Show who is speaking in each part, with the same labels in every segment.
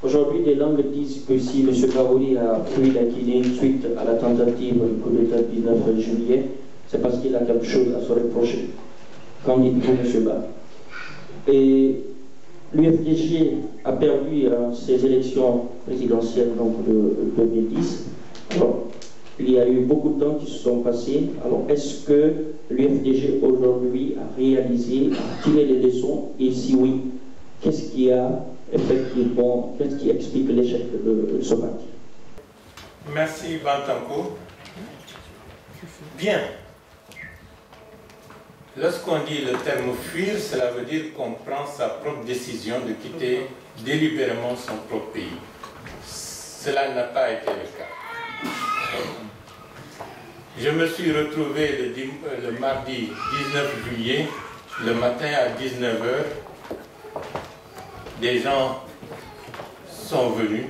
Speaker 1: Aujourd'hui, des langues disent que si M. Karouri a fui la Guinée suite à la tentative du coup d'État du 19 juillet, c'est parce qu'il a quelque chose à se reprocher. Qu'en dites-vous, M. Ba? Et l'UFDG a perdu ses élections présidentielles donc, de 2010. Alors, il y a eu beaucoup de temps qui se sont passés. Alors, est-ce que l'UFDG aujourd'hui a réalisé, a tiré les leçons? Et si oui, qu'est-ce qui a effectivement, qu'est-ce qui explique l'échec de ce parti?
Speaker 2: Merci Bantanko. Bien. Lorsqu'on dit le terme fuir, cela veut dire qu'on prend sa propre décision de quitter délibérément son propre pays. Cela n'a pas été le cas. Je me suis retrouvé le mardi 19 juillet, le matin à 19 h. Des gens sont venus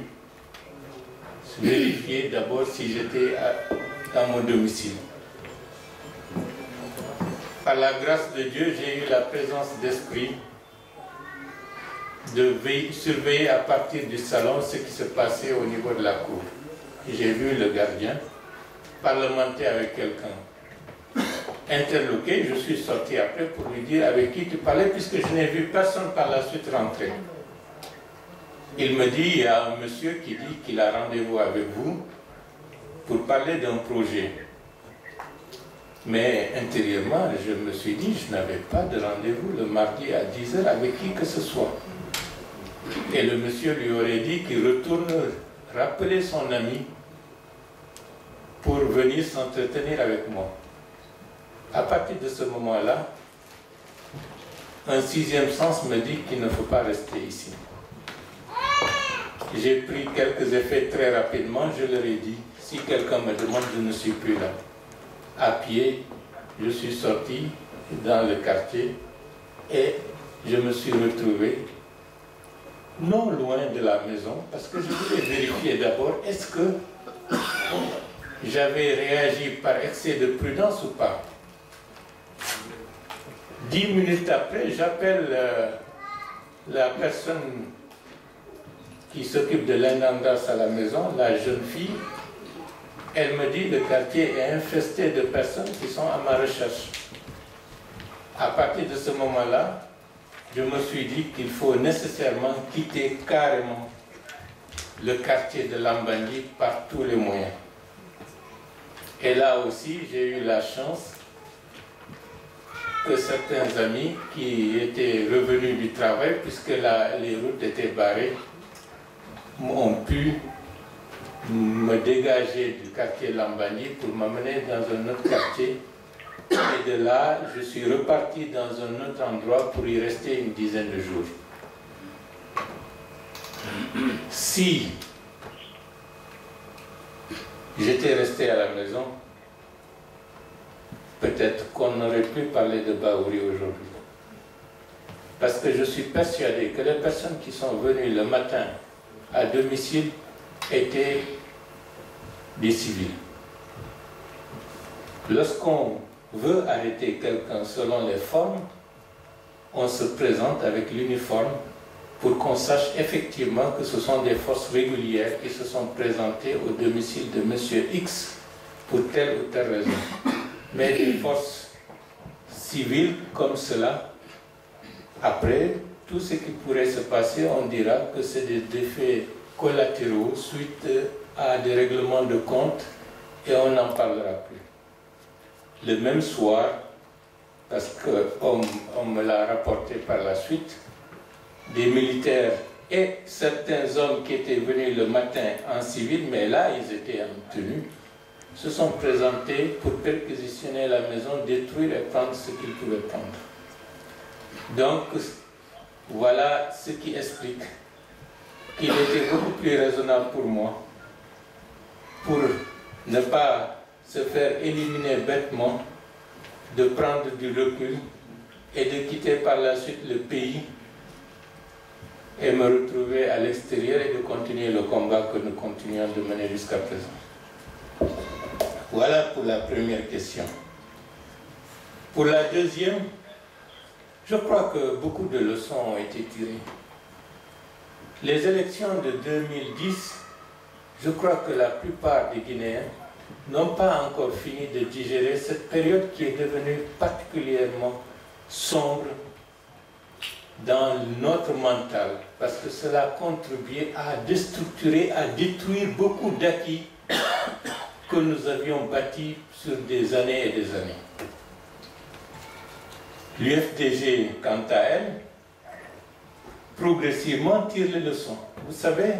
Speaker 2: vérifier d'abord si j'étais dans mon domicile. Par la grâce de Dieu, j'ai eu la présence d'esprit de surveiller à partir du salon ce qui se passait au niveau de la cour. J'ai vu le gardien parlementer avec quelqu'un. Interloqué, je suis sorti après pour lui dire avec qui tu parlais, puisque je n'ai vu personne par la suite rentrer. Il me dit, il y a un monsieur qui dit qu'il a rendez-vous avec vous pour parler d'un projet. Mais intérieurement, je me suis dit, je n'avais pas de rendez-vous le mardi à 10 h avec qui que ce soit. Et le monsieur lui aurait dit qu'il retourne rappeler son ami pour venir s'entretenir avec moi. À partir de ce moment-là, un sixième sens me dit qu'il ne faut pas rester ici. J'ai pris quelques effets très rapidement, je leur ai dit, si quelqu'un me demande, je ne suis plus là. À pied, je suis sorti dans le quartier et je me suis retrouvé non loin de la maison parce que je voulais vérifier d'abord est-ce que j'avais réagi par excès de prudence ou pas. 10 minutes après, j'appelle la personne qui s'occupe de l'intendance à la maison, la jeune fille. Elle me dit que le quartier est infesté de personnes qui sont à ma recherche. À partir de ce moment-là, je me suis dit qu'il faut nécessairement quitter carrément le quartier de Lambangui par tous les moyens. Et là aussi, j'ai eu la chance que certains amis qui étaient revenus du travail, puisque les routes étaient barrées, ont pu me dégager du quartier Lambangui pour m'amener dans un autre quartier. Et de là, je suis reparti dans un autre endroit pour y rester une dizaine de jours. Si j'étais resté à la maison, peut-être qu'on n'aurait plus parlé de Bahouri aujourd'hui. Parce que je suis persuadé que les personnes qui sont venues le matin à domicile étaient des civils. Lorsqu'on veut arrêter quelqu'un selon les formes, on se présente avec l'uniforme pour qu'on sache effectivement que ce sont des forces régulières qui se sont présentées au domicile de M. X pour telle ou telle raison. Mais des forces civiles comme cela, après, tout ce qui pourrait se passer, on dira que c'est des effets collatéraux suite à des règlements de compte et on n'en parlera plus. Le même soir, parce qu'on me l'a rapporté par la suite, des militaires et certains hommes qui étaient venus le matin en civil, mais là ils étaient en tenue, se sont présentés pour perquisitionner la maison, détruire et prendre ce qu'ils pouvaient prendre. Donc voilà ce qui explique qu'il était beaucoup plus raisonnable pour moi, pour ne pas se faire éliminer bêtement, de prendre du recul et de quitter par la suite le pays et me retrouver à l'extérieur et de continuer le combat que nous continuons de mener jusqu'à présent. Voilà pour la première question. Pour la deuxième, je crois que beaucoup de leçons ont été tirées. Les élections de 2010, je crois que la plupart des Guinéens n'ont pas encore fini de digérer cette période qui est devenue particulièrement sombre dans notre mental, parce que cela a contribué à déstructurer, à détruire beaucoup d'acquis que nous avions bâtis sur des années et des années. L'UFDG, quant à elle, progressivement tire les leçons. Vous savez,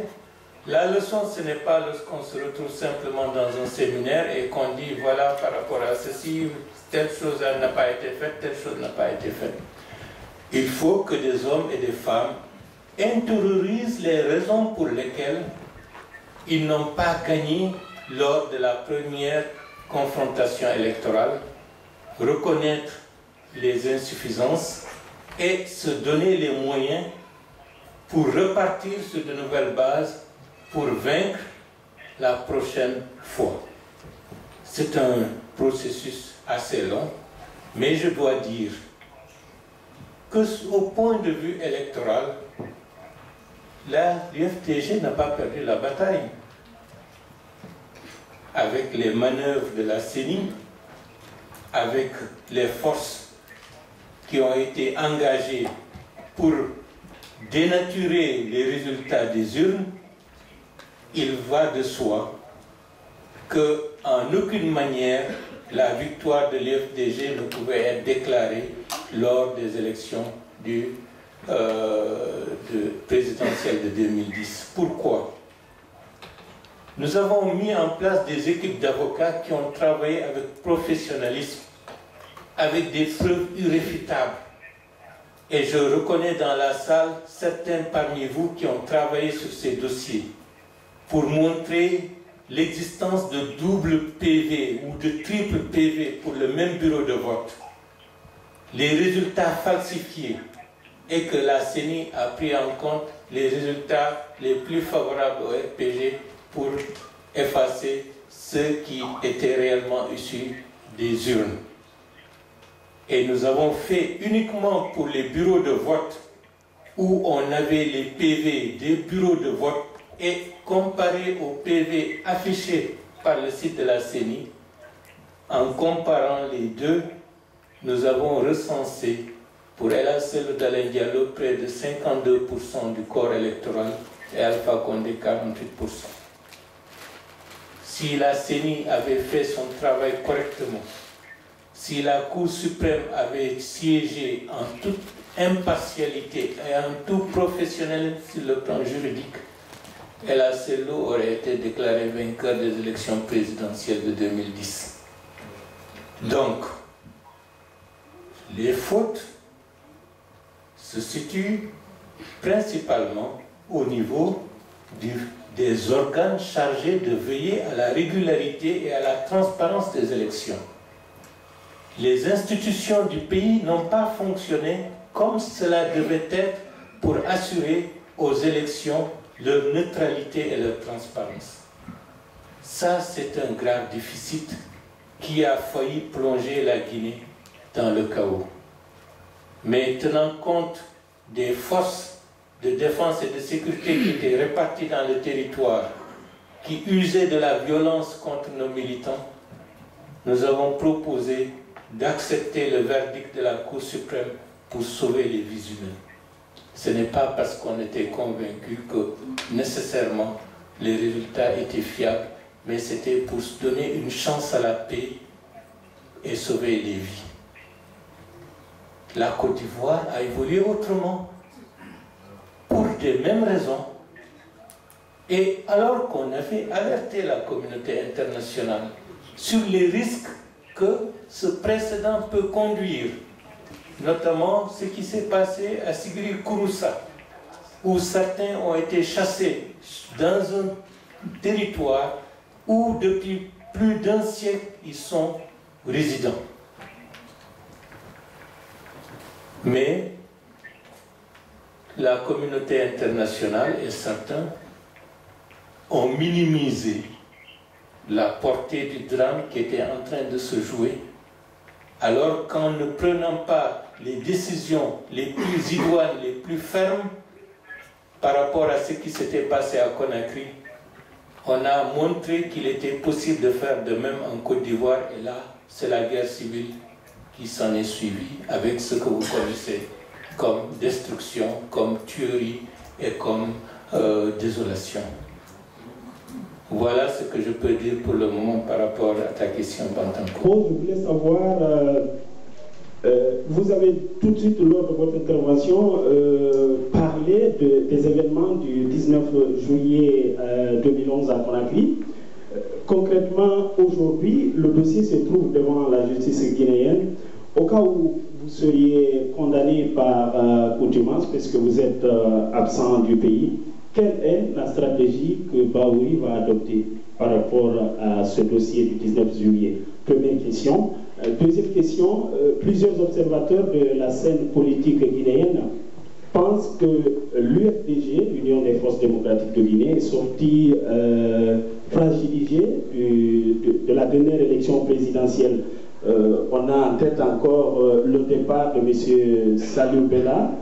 Speaker 2: la leçon, ce n'est pas lorsqu'on se retrouve simplement dans un séminaire et qu'on dit, voilà, par rapport à ceci, telle chose n'a pas été faite, telle chose n'a pas été faite. Il faut que des hommes et des femmes intériorisent les raisons pour lesquelles ils n'ont pas gagné lors de la première confrontation électorale, reconnaître les insuffisances et se donner les moyens pour repartir sur de nouvelles bases pour vaincre la prochaine fois. C'est un processus assez long, mais je dois dire qu'au point de vue électoral, l'UFDG n'a pas perdu la bataille. Avec les manœuvres de la CENI, avec les forces qui ont été engagées pour dénaturer les résultats des urnes, il va de soi qu'en aucune manière la victoire de l'UFDG ne pouvait être déclarée lors des élections présidentielles de 2010. Pourquoi? Nous avons mis en place des équipes d'avocats qui ont travaillé avec professionnalisme, avec des preuves irréfutables. Et je reconnais dans la salle certains parmi vous qui ont travaillé sur ces dossiers pour montrer l'existence de double PV ou de triple PV pour le même bureau de vote, les résultats falsifiés et que la CENI a pris en compte les résultats les plus favorables au RPG pour effacer ceux qui étaient réellement issus des urnes. Et nous avons fait uniquement pour les bureaux de vote où on avait les PV des bureaux de vote et comparé aux PV affichés par le site de la CENI, en comparant les deux, nous avons recensé pour El Hadj Dalein Diallo près de 52% du corps électoral et Alpha Condé 48%. Si la CENI avait fait son travail correctement, si la Cour suprême avait siégé en toute impartialité et en tout professionnel sur le plan juridique, El Hadj aurait été déclaré vainqueur des élections présidentielles de 2010. Donc, les fautes se situent principalement au niveau des organes chargés de veiller à la régularité et à la transparence des élections. Les institutions du pays n'ont pas fonctionné comme cela devait être pour assurer aux élections leur neutralité et leur transparence. Ça, c'est un grave déficit qui a failli plonger la Guinée dans le chaos. Mais tenant compte des forces de défense et de sécurité qui étaient réparties dans le territoire, qui usaient de la violence contre nos militants, nous avons proposé d'accepter le verdict de la Cour suprême pour sauver les vies humaines. Ce n'est pas parce qu'on était convaincu que nécessairement les résultats étaient fiables, mais c'était pour se donner une chance à la paix et sauver les vies. La Côte d'Ivoire a évolué autrement, pour des mêmes raisons. Et alors qu'on avait alerté la communauté internationale sur les risques que ce précédent peut conduire, notamment ce qui s'est passé à Sigri Kouroussa, où certains ont été chassés dans un territoire où depuis plus d'un siècle ils sont résidents. Mais la communauté internationale et certains ont minimisé la portée du drame qui était en train de se jouer, alors qu'en ne prenant pas les décisions les plus idoines, les plus fermes, par rapport à ce qui s'était passé à Conakry, on a montré qu'il était possible de faire de même en Côte d'Ivoire, et là, c'est la guerre civile qui s'en est suivie, avec ce que vous connaissez comme destruction, comme tuerie et comme désolation. Voilà ce que je peux dire pour le moment par rapport à ta question, Bantanko.
Speaker 3: Bon, je voulais savoir, vous avez tout de suite, lors de votre intervention, parlé des événements du 19 juillet 2011 à Conakry. Concrètement, aujourd'hui, le dossier se trouve devant la justice guinéenne. Au cas où vous seriez condamné par contumace, puisque vous êtes absent du pays, quelle est la stratégie que Bahouri va adopter par rapport à ce dossier du 19 juillet? Première question. Deuxième question, plusieurs observateurs de la scène politique guinéenne pensent que l'UFDG, l'Union des forces démocratiques de Guinée, est sortie fragilisée de la dernière élection présidentielle. On a en tête encore le départ de M. Salou Bella.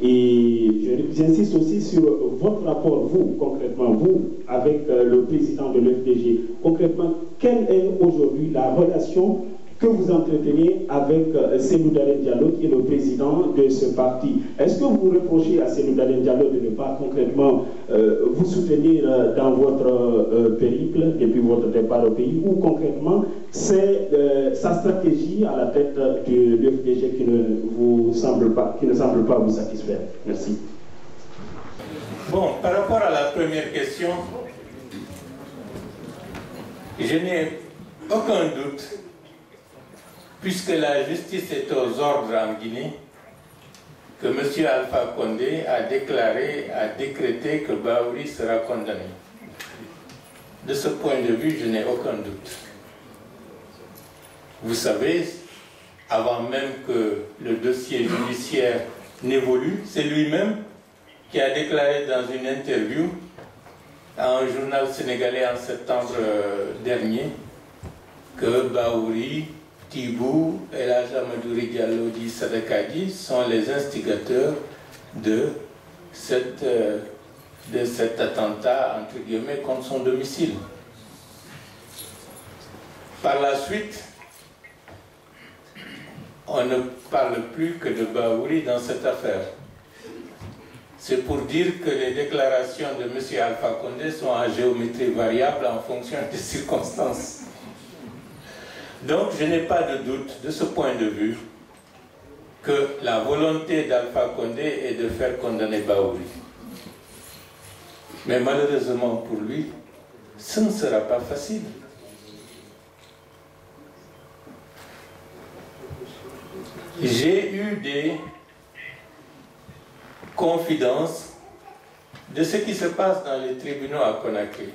Speaker 3: Et j'insiste aussi sur votre rapport, vous, concrètement, vous, avec le président de l'UFDG. Concrètement, quelle est aujourd'hui la relation que vous entretenez avec Cellou Dalein Diallo, qui est le président de ce parti? Est-ce que vous reprochez à Cellou Dalein Diallo de ne pas concrètement vous soutenir dans votre périple depuis votre départ au pays, ou concrètement c'est sa stratégie à la tête de l'UFDG qui ne semble pas vous satisfaire? Merci.
Speaker 2: Bon, par rapport à la première question, je n'ai aucun doute, puisque la justice est aux ordres en Guinée, que M. Alpha Condé a décrété que Bahouri sera condamné. De ce point de vue, je n'ai aucun doute. Vous savez, avant même que le dossier judiciaire n'évolue, c'est lui-même qui a déclaré dans une interview à un journal sénégalais en septembre dernier que Bahouri, Tibou et Amadou Diallo Di Sadakadi sont les instigateurs de cet attentat, entre guillemets, contre son domicile. Par la suite, on ne parle plus que de Bahouri dans cette affaire. C'est pour dire que les déclarations de M. Alpha Condé sont en géométrie variable en fonction des circonstances. Donc je n'ai pas de doute de ce point de vue que la volonté d'Alpha Condé est de faire condamner Bahouri. Mais malheureusement pour lui, ce ne sera pas facile. J'ai eu des confidences de ce qui se passe dans les tribunaux à Conakry.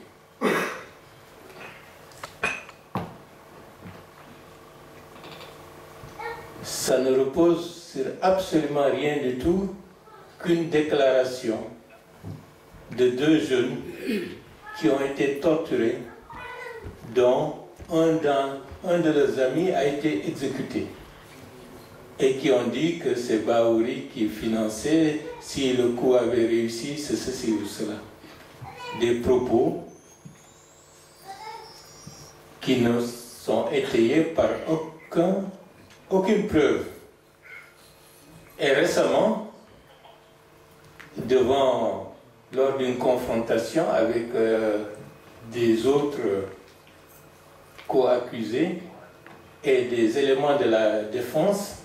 Speaker 2: Ça ne repose sur absolument rien du tout qu'une déclaration de deux jeunes qui ont été torturés, dont un de leurs amis a été exécuté, et qui ont dit que c'est Bahouri qui finançait, si le coup avait réussi, c'est ceci ou cela. Des propos qui ne sont étayés par aucune preuve. Et récemment, lors d'une confrontation avec des autres co-accusés et des éléments de la défense,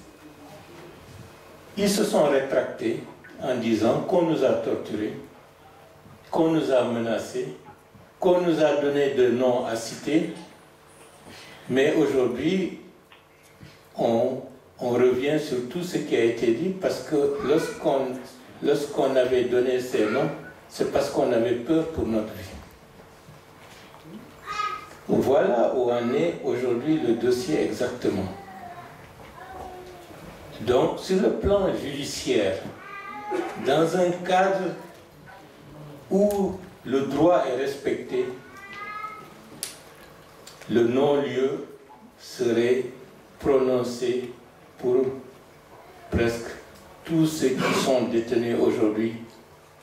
Speaker 2: ils se sont rétractés en disant qu'on nous a torturés, qu'on nous a menacés, qu'on nous a donné de noms à citer, mais aujourd'hui, on revient sur tout ce qui a été dit, parce que lorsqu'on avait donné ces noms, c'est parce qu'on avait peur pour notre vie. Voilà où en est aujourd'hui le dossier exactement. Donc, sur le plan judiciaire, dans un cadre où le droit est respecté, le non-lieu serait prononcé pour presque tous ceux qui sont détenus aujourd'hui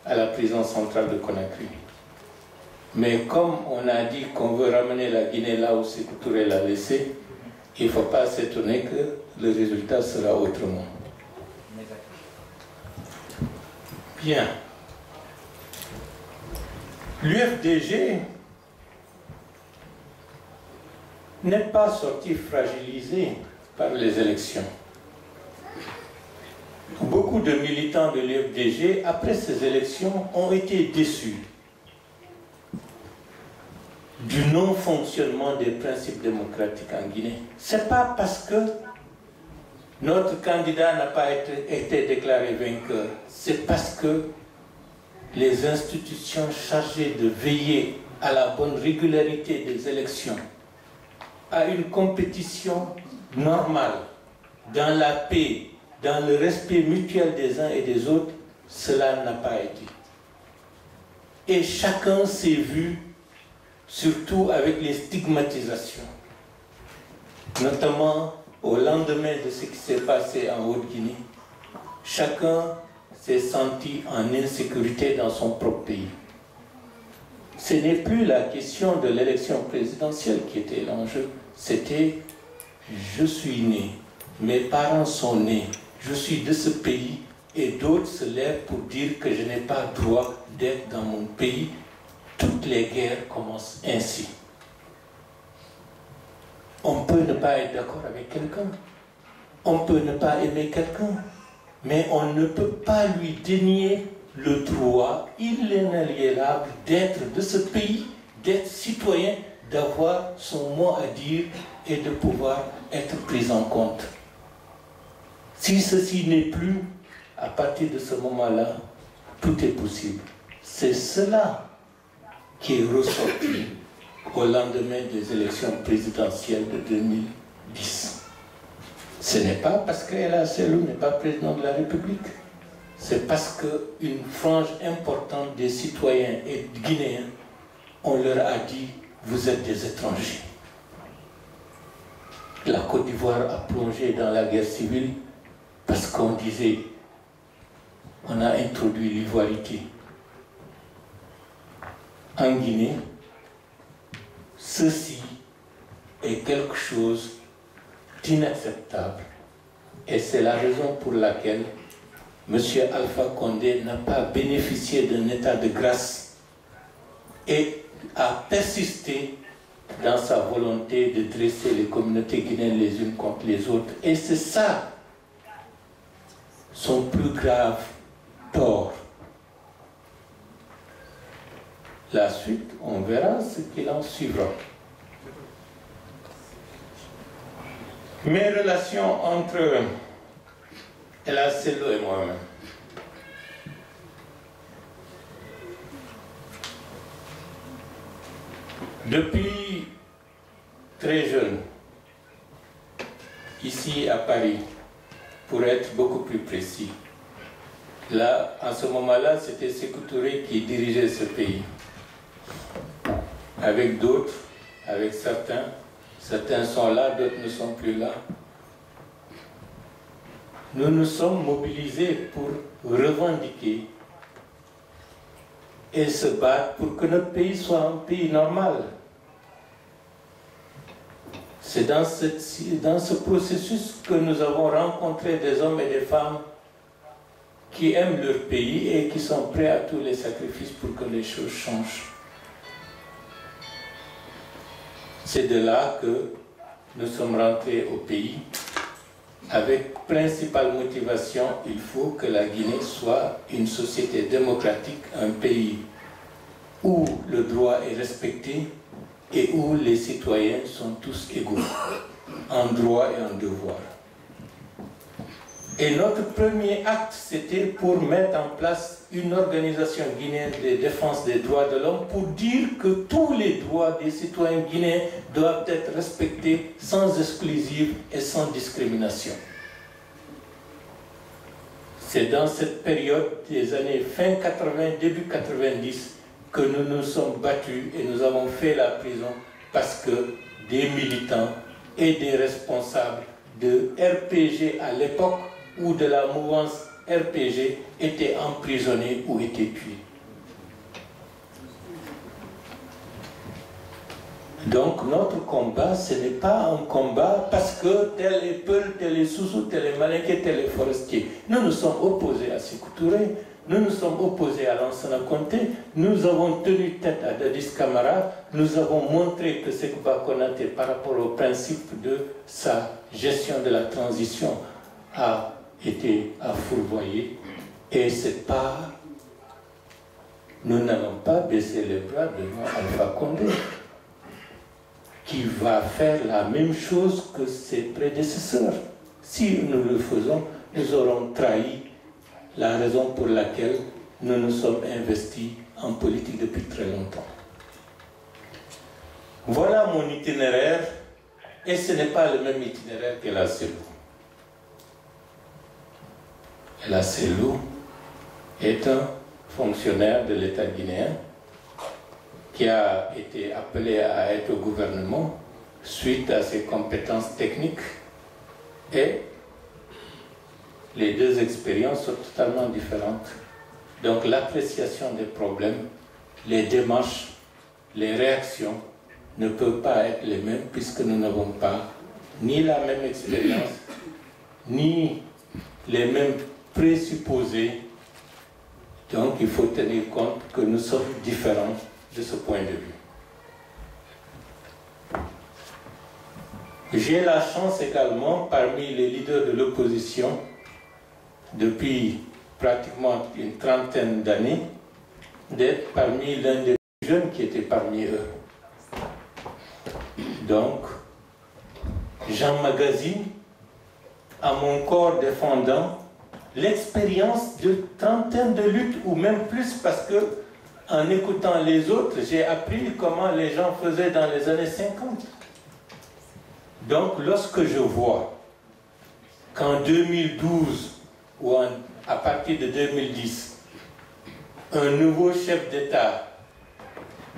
Speaker 2: à la prison centrale de Conakry. Mais comme on a dit qu'on veut ramener la Guinée là où Sékou Touré l'a laissé, il ne faut pas s'étonner que le résultat sera autrement. Bien. L'UFDG n'est pas sorti fragilisé par les élections. Beaucoup de militants de l'UFDG, après ces élections, ont été déçus du non-fonctionnement des principes démocratiques en Guinée. Ce n'est pas parce que notre candidat n'a pas été déclaré vainqueur, c'est parce que les institutions chargées de veiller à la bonne régularité des élections, à une compétition normale, dans la paix, dans le respect mutuel des uns et des autres, cela n'a pas été. Et chacun s'est vu, surtout avec les stigmatisations, notamment au lendemain de ce qui s'est passé en Haute-Guinée. Chacun s'est senti en insécurité dans son propre pays. Ce n'est plus la question de l'élection présidentielle qui était l'enjeu, c'était « je suis né, mes parents sont nés, je suis de ce pays et d'autres se lèvent pour dire que je n'ai pas droit d'être dans mon pays. » Toutes les guerres commencent ainsi. On peut ne pas être d'accord avec quelqu'un, on peut ne pas aimer quelqu'un, mais on ne peut pas lui dénier le droit inaliénable d'être de ce pays, d'être citoyen, d'avoir son mot à dire et de pouvoir être pris en compte. Si ceci n'est plus, à partir de ce moment-là, tout est possible. C'est cela qui est ressorti au lendemain des élections présidentielles de 2010. Ce n'est pas parce qu'Ella Selou n'est pas président de la République, c'est parce qu'une frange importante des citoyens et guinéens, on leur a dit « vous êtes des étrangers ». La Côte d'Ivoire a plongé dans la guerre civile parce qu'on disait « on a introduit l'ivoirité ». En Guinée, ceci est quelque chose d'inacceptable. Et c'est la raison pour laquelle M. Alpha Condé n'a pas bénéficié d'un état de grâce et a persisté dans sa volonté de dresser les communautés guinéennes les unes contre les autres. Et c'est ça son plus grave tort. La suite, on verra ce qu'il en suivra. Mes relations entre Ella Selou et moi-même. Depuis très jeune, ici à Paris, pour être beaucoup plus précis, là, en ce moment-là, c'était Sékou Touré qui dirigeait ce pays. Avec d'autres, avec certains. Certains sont là, d'autres ne sont plus là. Nous nous sommes mobilisés pour revendiquer et se battre pour que notre pays soit un pays normal. C'est dans ce processus que nous avons rencontré des hommes et des femmes qui aiment leur pays et qui sont prêts à tous les sacrifices pour que les choses changent. C'est de là que nous sommes rentrés au pays avec principale motivation, il faut que la Guinée soit une société démocratique, un pays où le droit est respecté et où les citoyens sont tous égaux, en droit et en devoir. Et notre premier acte, c'était pour mettre en place une organisation guinéenne de défense des droits de l'homme pour dire que tous les droits des citoyens guinéens doivent être respectés sans exclusive et sans discrimination. C'est dans cette période des années fin 80, début 90 que nous nous sommes battus et nous avons fait la prison parce que des militants et des responsables de RPG à l'époque ou de la mouvance RPG étaient emprisonnés ou étaient tués. Donc notre combat, ce n'est pas un combat parce que tel est Peul, tel est Soussou, tel est Malinké, tel est Forestier. Nous nous sommes opposés à Sékou Touré, nous nous sommes opposés à Lansana Conté, nous avons tenu tête à Dadis Camara, nous avons montré que Sékou Konaté, par rapport au principe de sa gestion de la transition, a été à fourvoyer. Et c'est pas... Nous n'allons pas baisser les bras devant Alpha Condé, qui va faire la même chose que ses prédécesseurs. Si nous le faisons, nous aurons trahi la raison pour laquelle nous nous sommes investis en politique depuis très longtemps. Voilà mon itinéraire, et ce n'est pas le même itinéraire que la CELU. La CELU est un fonctionnaire de l'État guinéen qui a été appelé à être au gouvernement suite à ses compétences techniques, et les deux expériences sont totalement différentes. Donc l'appréciation des problèmes, les démarches, les réactions ne peuvent pas être les mêmes puisque nous n'avons pas ni la même expérience, ni les mêmes présupposés. Donc il faut tenir compte que nous sommes différents de ce point de vue. J'ai la chance également, parmi les leaders de l'opposition, depuis pratiquement une trentaine d'années, d'être parmi l'un des jeunes qui était parmi eux. Donc, j'emmagasine à mon corps défendant l'expérience de trentaine de luttes, ou même plus, parce que en écoutant les autres, j'ai appris comment les gens faisaient dans les années 50. Donc, lorsque je vois qu'en 2012, ou à partir de 2010, un nouveau chef d'État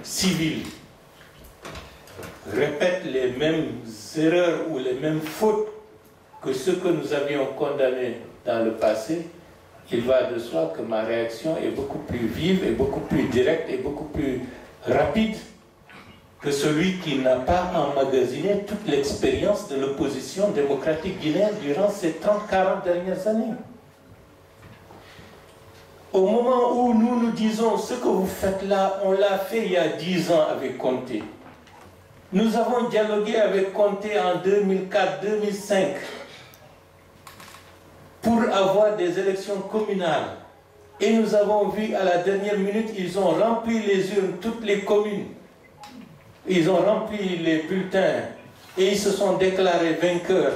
Speaker 2: civil répète les mêmes erreurs ou les mêmes fautes que ceux que nous avions condamnés dans le passé, il va de soi que ma réaction est beaucoup plus vive et beaucoup plus directe et beaucoup plus rapide que celui qui n'a pas emmagasiné toute l'expérience de l'opposition démocratique guinéenne durant ces 30-40 dernières années. Au moment où nous nous disons ce que vous faites là, on l'a fait il y a 10 ans avec Conté. Nous avons dialogué avec Conté en 2004-2005 pour avoir des élections communales. Et nous avons vu à la dernière minute, ils ont rempli les urnes, toutes les communes. Ils ont rempli les bulletins et ils se sont déclarés vainqueurs.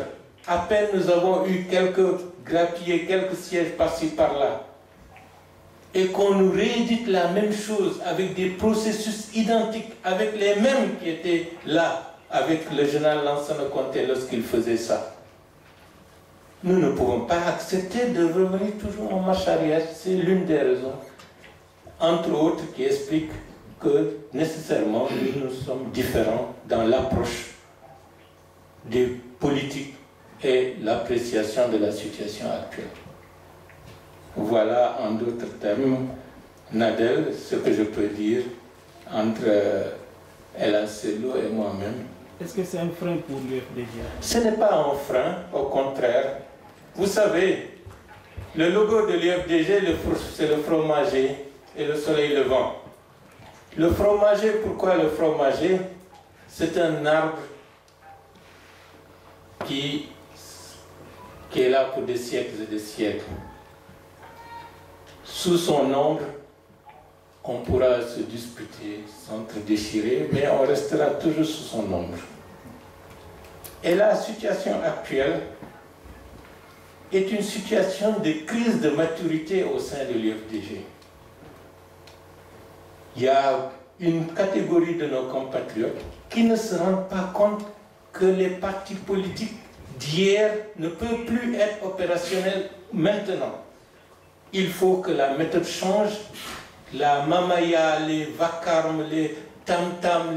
Speaker 2: À peine nous avons eu quelques grappillés, quelques sièges par-ci par-là. Et qu'on nous réédite la même chose avec des processus identiques, avec les mêmes qui étaient là, avec le général Lansana Conté lorsqu'il faisait ça. Nous ne pouvons pas accepter de revenir toujours en marche arrière. C'est l'une des raisons, entre autres, qui explique que nécessairement nous sommes différents dans l'approche des politiques et l'appréciation de la situation actuelle. Voilà en d'autres termes, Nadel, ce que je peux dire entre Ella Sello et moi-même.
Speaker 4: Est-ce que c'est un frein pour l'UFDG?
Speaker 2: Ce n'est pas un frein, au contraire. Vous savez, le logo de l'UFDG, c'est le fromager et le soleil levant. Le fromager, pourquoi le fromager? C'est un arbre qui est là pour des siècles et des siècles. Sous son ombre, on pourra se disputer, s'entre-déchirer, mais on restera toujours sous son ombre. Et la situation actuelle est une situation de crise de maturité au sein de l'UFDG. Il y a une catégorie de nos compatriotes qui ne se rendent pas compte que les partis politiques d'hier ne peuvent plus être opérationnels maintenant. Il faut que la méthode change. La mamaya, les vacarmes, les tam-tam,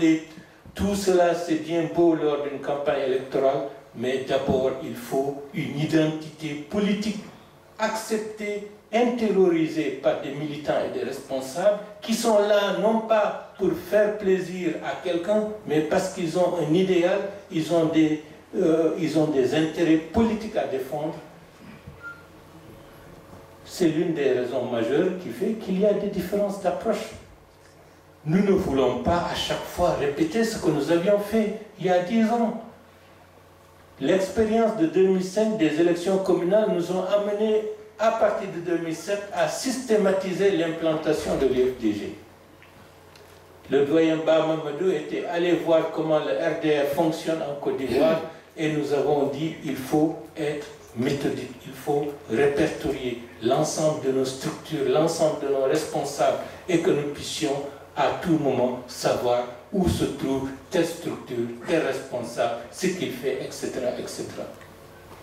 Speaker 2: tout cela c'est bien beau lors d'une campagne électorale, mais d'abord il faut une identité politique acceptés, intériorisés par des militants et des responsables qui sont là non pas pour faire plaisir à quelqu'un, mais parce qu'ils ont un idéal, ils ont des intérêts politiques à défendre. C'est l'une des raisons majeures qui fait qu'il y a des différences d'approche. Nous ne voulons pas à chaque fois répéter ce que nous avions fait il y a 10 ans. L'expérience de 2005 des élections communales nous ont amené, à partir de 2007, à systématiser l'implantation de l'UFDG. Le doyen Bamamadou était allé voir comment le RDR fonctionne en Côte d'Ivoire et nous avons dit qu'il faut être méthodique, il faut répertorier l'ensemble de nos structures, l'ensemble de nos responsables et que nous puissions à tout moment savoir où se trouve telle structure, tel responsable, ce qu'il fait, etc., etc.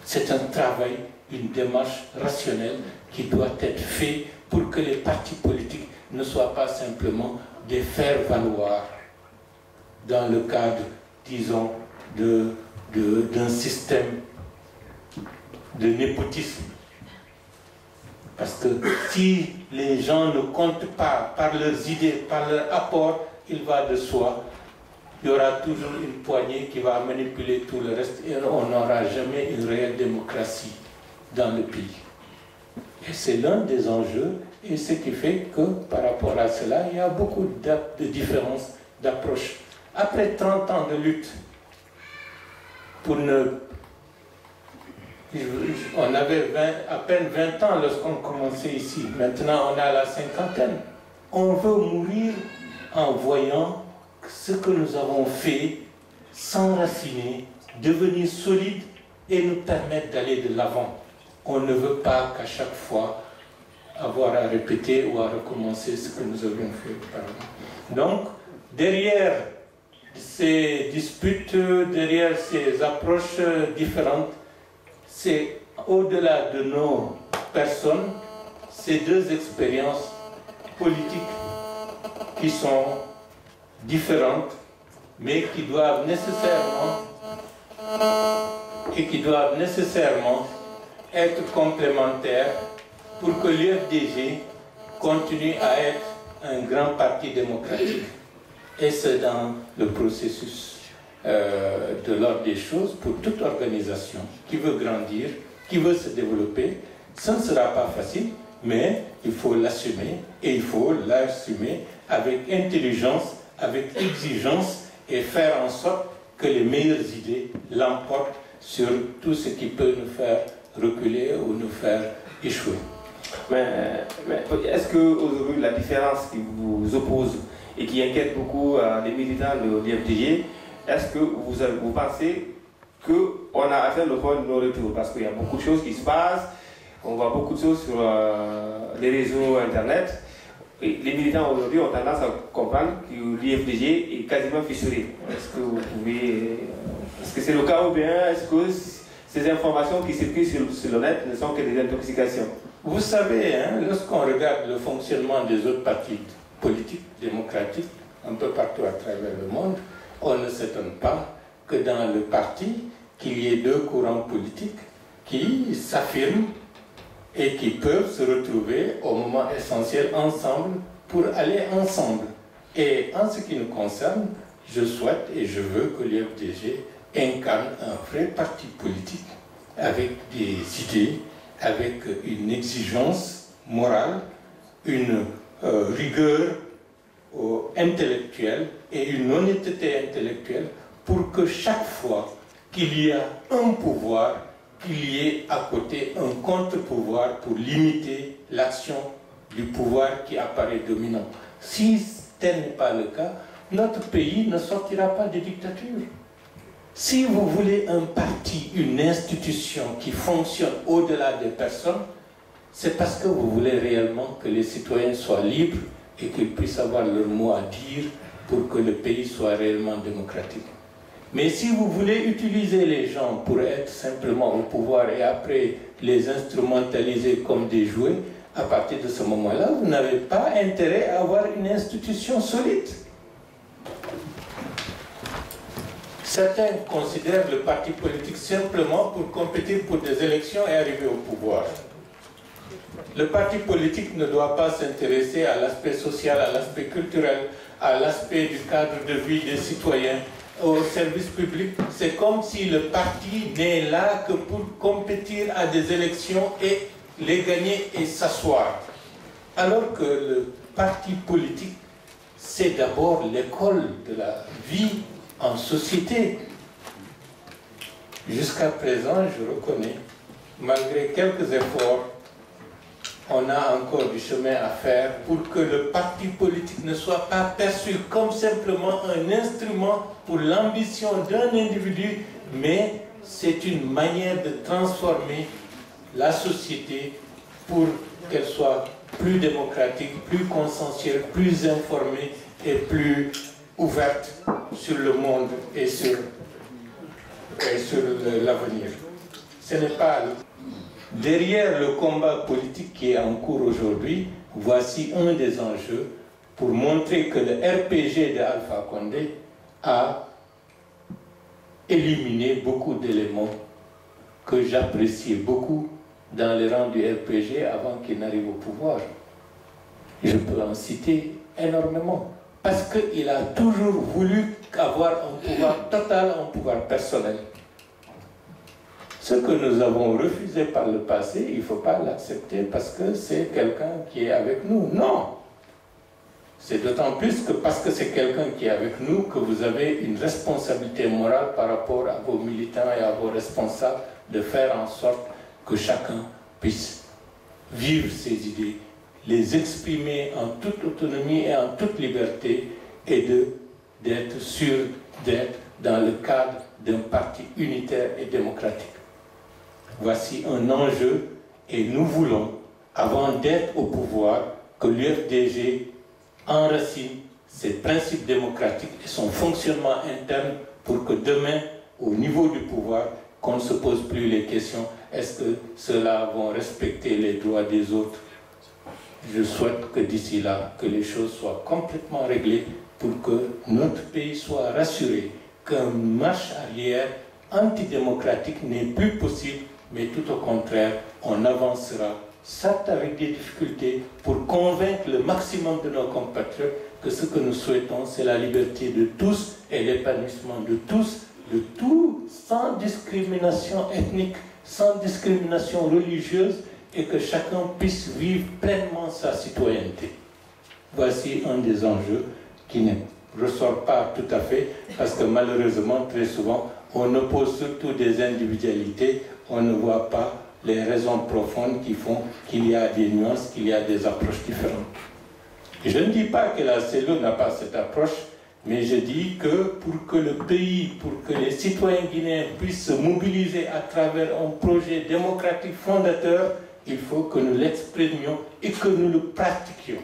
Speaker 2: C'est un travail, une démarche rationnelle qui doit être faite pour que les partis politiques ne soient pas simplement des faire-valoir dans le cadre, disons, d'un système de népotisme. Parce que si les gens ne comptent pas par leurs idées, par leur apport, il va de soi. Il y aura toujours une poignée qui va manipuler tout le reste et on n'aura jamais une réelle démocratie dans le pays. Et c'est l'un des enjeux et ce qui fait que par rapport à cela, il y a beaucoup de différences d'approche. Après 30 ans de lutte, on avait à peine 20 ans lorsqu'on commençait ici. Maintenant, on a la cinquantaine. On veut mourir en voyant ce que nous avons fait s'enraciner, devenir solide et nous permettre d'aller de l'avant. On ne veut pas qu'à chaque fois avoir à répéter ou à recommencer ce que nous avions fait auparavant. Donc, derrière ces disputes, derrière ces approches différentes, c'est au-delà de nos personnes, ces deux expériences politiques qui sont différentes, mais qui doivent nécessairement être complémentaires pour que l'UFDG continue à être un grand parti démocratique. Et c'est dans le processus de l'ordre des choses pour toute organisation qui veut grandir, qui veut se développer. Ce ne sera pas facile, mais il faut l'assumer et il faut l'assumer avec intelligence, avec exigence et faire en sorte que les meilleures idées l'emportent sur tout ce qui peut nous faire reculer ou nous faire échouer.
Speaker 5: Mais est-ce que aujourd'hui la différence qui vous oppose et qui inquiète beaucoup les militants de l'UFDG, est-ce que vous pensez qu'on a atteint le point de non-retour? Parce qu'il y a beaucoup de choses qui se passent, on voit beaucoup de choses sur les réseaux internet. Et les militants aujourd'hui ont tendance à comprendre que l'UFDG est quasiment fissuré. Est-ce que vous pouvez... Est-ce que c'est le cas ou bien est-ce que ces informations qui circulent sur le net ne sont que des intoxications?
Speaker 2: Vous savez, lorsqu'on regarde le fonctionnement des autres partis politiques, démocratiques, un peu partout à travers le monde, on ne s'étonne pas que dans le parti, qu'il y ait deux courants politiques qui s'affirment et qui peuvent se retrouver au moment essentiel ensemble pour aller ensemble. Et en ce qui nous concerne, je souhaite et je veux que l'UFDG incarne un vrai parti politique avec des idées, avec une exigence morale, une rigueur intellectuelle et une honnêteté intellectuelle pour que chaque fois qu'il y a un pouvoir, qu'il y ait à côté un contre-pouvoir pour limiter l'action du pouvoir qui apparaît dominant. Si tel n'est pas le cas, notre pays ne sortira pas de dictature. Si vous voulez un parti, une institution qui fonctionne au-delà des personnes, c'est parce que vous voulez réellement que les citoyens soient libres et qu'ils puissent avoir leur mot à dire pour que le pays soit réellement démocratique. Mais si vous voulez utiliser les gens pour être simplement au pouvoir et après les instrumentaliser comme des jouets, à partir de ce moment-là, vous n'avez pas intérêt à avoir une institution solide. Certains considèrent le parti politique simplement pour compétir pour des élections et arriver au pouvoir. Le parti politique ne doit pas s'intéresser à l'aspect social, à l'aspect culturel, à l'aspect du cadre de vie des citoyens, au service public. C'est comme si le parti n'est là que pour compétir à des élections et les gagner et s'asseoir. Alors que le parti politique, c'est d'abord l'école de la vie en société. Jusqu'à présent, je reconnais, malgré quelques efforts, on a encore du chemin à faire pour que le parti politique ne soit pas perçu comme simplement un instrument pour l'ambition d'un individu, mais c'est une manière de transformer la société pour qu'elle soit plus démocratique, plus consensuelle, plus informée et plus ouverte sur le monde et sur l'avenir. Ce n'est pas... Derrière le combat politique qui est en cours aujourd'hui, voici un des enjeux pour montrer que le RPG de Alpha Condé a éliminé beaucoup d'éléments que j'appréciais beaucoup dans les rangs du RPG avant qu'il n'arrive au pouvoir. Je peux en citer énormément, parce qu'il a toujours voulu avoir un pouvoir total, un pouvoir personnel. Ce que nous avons refusé par le passé, il ne faut pas l'accepter parce que c'est quelqu'un qui est avec nous. Non! C'est d'autant plus que parce que c'est quelqu'un qui est avec nous que vous avez une responsabilité morale par rapport à vos militants et à vos responsables de faire en sorte que chacun puisse vivre ses idées, les exprimer en toute autonomie et en toute liberté et d'être sûr d'être dans le cadre d'un parti unitaire et démocratique. Voici un enjeu et nous voulons, avant d'être au pouvoir, que l'UFDG enracine ses principes démocratiques et son fonctionnement interne pour que demain, au niveau du pouvoir, qu'on ne se pose plus les questions, est-ce que ceux-là vont respecter les droits des autres? Je souhaite que d'ici là, que les choses soient complètement réglées pour que notre pays soit rassuré qu'une marche arrière antidémocratique n'est plus possible, mais tout au contraire, on avancera, certes avec des difficultés, pour convaincre le maximum de nos compatriotes que ce que nous souhaitons, c'est la liberté de tous et l'épanouissement de tous, sans discrimination ethnique, sans discrimination religieuse, et que chacun puisse vivre pleinement sa citoyenneté. Voici un des enjeux qui ne ressort pas tout à fait, parce que malheureusement, très souvent, on oppose surtout des individualités, on ne voit pas les raisons profondes qui font qu'il y a des nuances, qu'il y a des approches différentes. Je ne dis pas que la CELO n'a pas cette approche, mais je dis que pour que le pays, pour que les citoyens guinéens puissent se mobiliser à travers un projet démocratique fondateur, il faut que nous l'exprimions et que nous le pratiquions.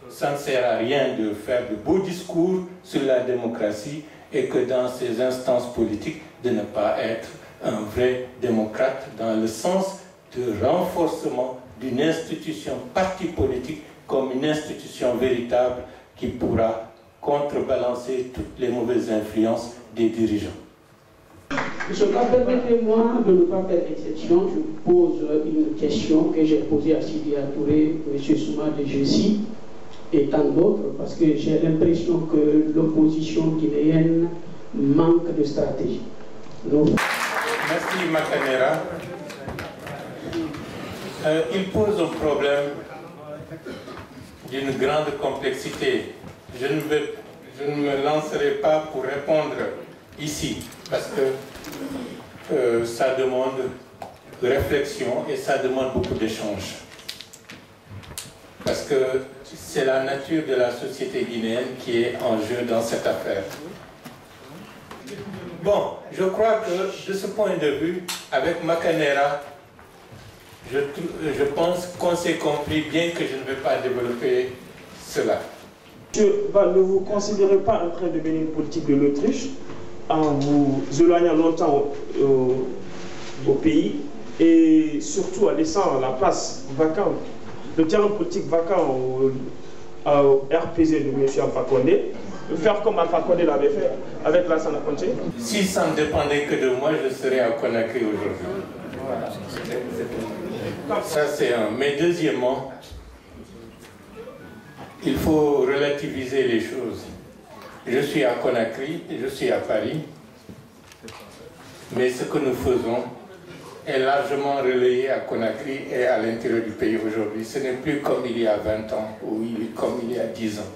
Speaker 2: Ça ne sert à rien de faire de beaux discours sur la démocratie et que dans ces instances politiques, de ne pas être un vrai démocrate dans le sens de renforcement d'une institution parti politique comme une institution véritable qui pourra contrebalancer toutes les mauvaises influences des dirigeants.
Speaker 3: Monsieur, permettez-moi de ne pas faire exception. Je vous pose une question que j'ai posée à Sidi Touré, M. Souma de Jessi et tant d'autres, parce que j'ai l'impression que l'opposition guinéenne manque de stratégie. Donc...
Speaker 2: Merci Makanera. Il pose un problème d'une grande complexité. Je ne me lancerai pas pour répondre ici, parce que ça demande réflexion et ça demande beaucoup d'échanges. Parce que c'est la nature de la société guinéenne qui est en jeu dans cette affaire. Bon, je crois que de ce point de vue, avec Makanera, je pense qu'on s'est compris, bien que je ne vais pas développer cela.
Speaker 6: Ne vous considérez pas en train de mener une politique de l'Autriche en vous éloignant longtemps au pays et surtout en laissant la place vacante, le terrain politique vacant au RPG de M. Alpha Condé, faire comme Alpha Condé l'avait fait avec Lassana Conté.
Speaker 2: Si ça ne dépendait que de moi, je serais à Conakry aujourd'hui. Voilà. Ça c'est un. Mais deuxièmement, il faut relativiser les choses. Je suis à Conakry, je suis à Paris, mais ce que nous faisons est largement relayé à Conakry et à l'intérieur du pays aujourd'hui. Ce n'est plus comme il y a 20 ans ou comme il y a 10 ans.